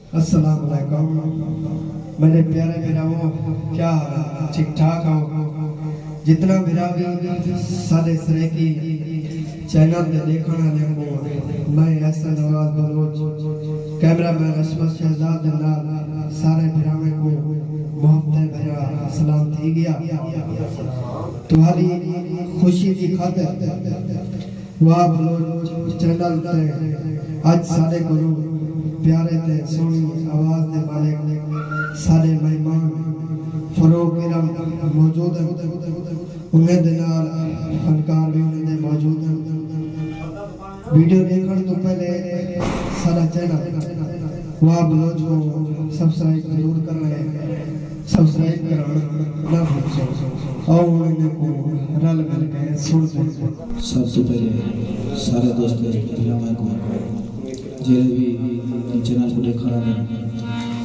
अस्सलाम वालेकुम। मेरे प्यारे बिराओ, क्या ठीक ठाक हो? जितना बिरा भी सारे सरे की चैनल पे देखने वाले को मैं ऐसा नवाज बलोच कैमरा मैन अशफाक शहजाद नाल सारे बिरावे को मोहब्बत भरा सलाम थी गया। तुम्हारी खुशी की खातिर वाह बलोच चैनल पे आज सारे को प्यारे ते सोनी आवाज दे मालिक सारे मेहमान फरोग किरम मौजूद हैं। उन्हें दे नाल फनकार भी उन्हें मौजूद हैं। वीडियो देखने तो पहले सारा चैनल वाह बलोच को सब्सक्राइब जरूर कर रहे हैं। सब्सक्राइब करना ना भूलो और उन्हें को रल मिल के सुन सबसे पहले सारे दोस्तों को जेरे भी चैनल को देखा रहे हैं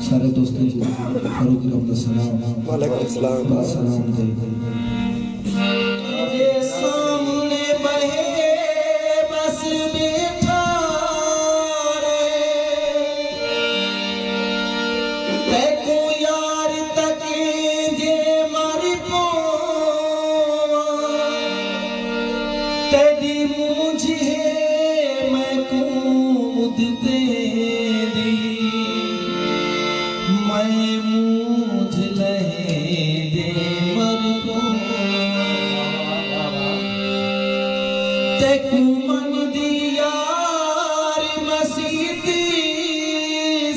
सारे दोस्तों को फरूक अपना सलाम वालेकुम सलाम दे सामने बहे बस बैठा रे देखो यार तक जे मारी पो तेरी मुझे मैं कूद तेरी मैं मुझ लहे दे मर को तेकू मन दिया मसीती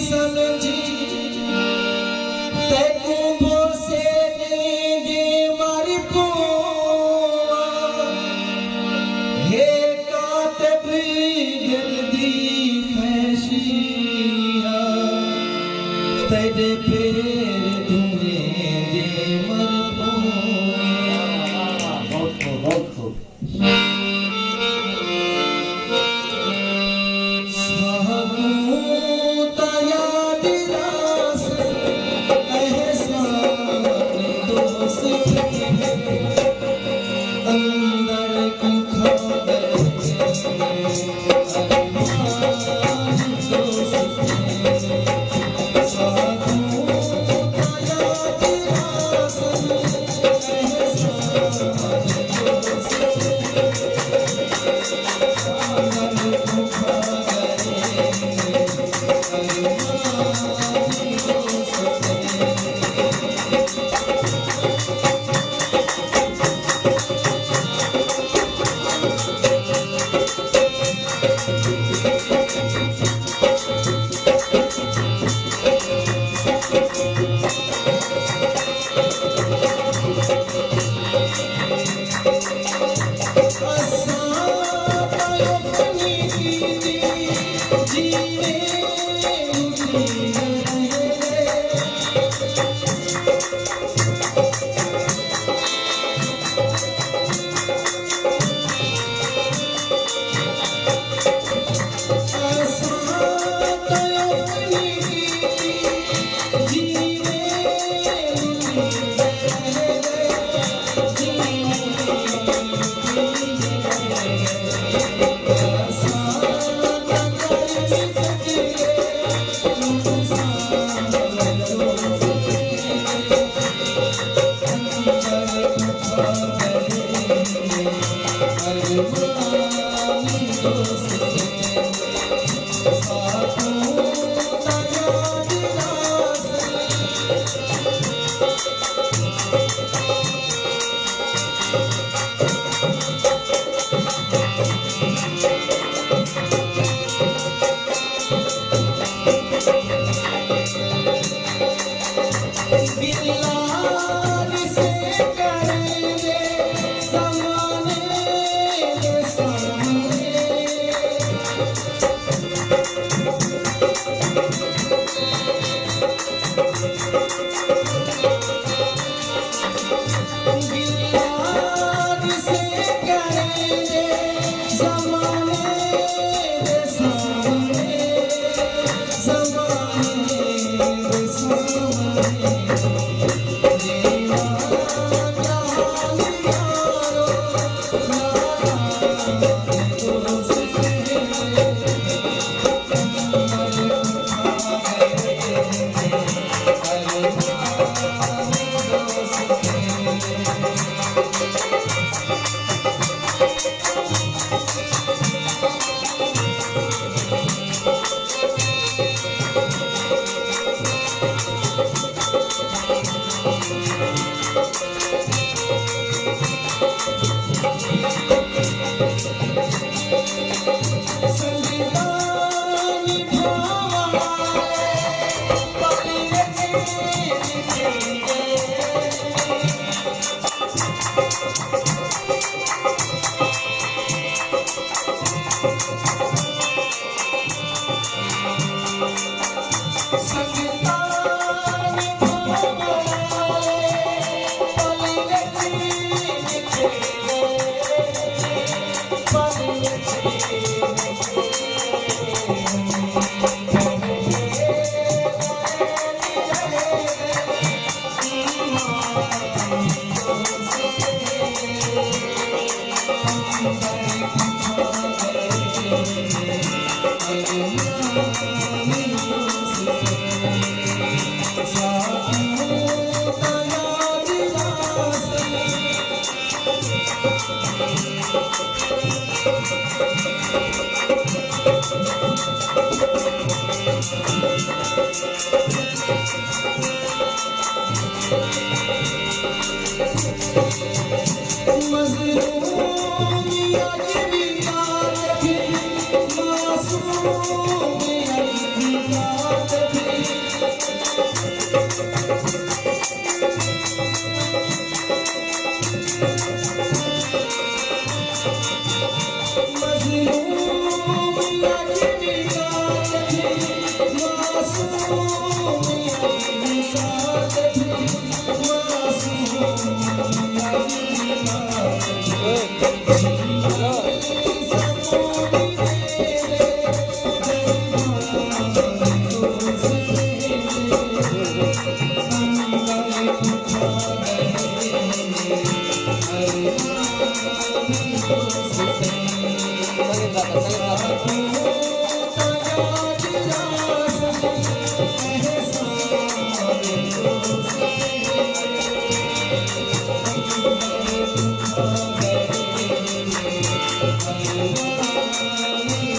समझी तेकू बोसे दे मर को हे कातब जल्दी फैशिया तेरे पैर धुए दे मर को बहुत साबूता याद रास एहसान दोस्त अंदर को खबर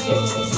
Thank you.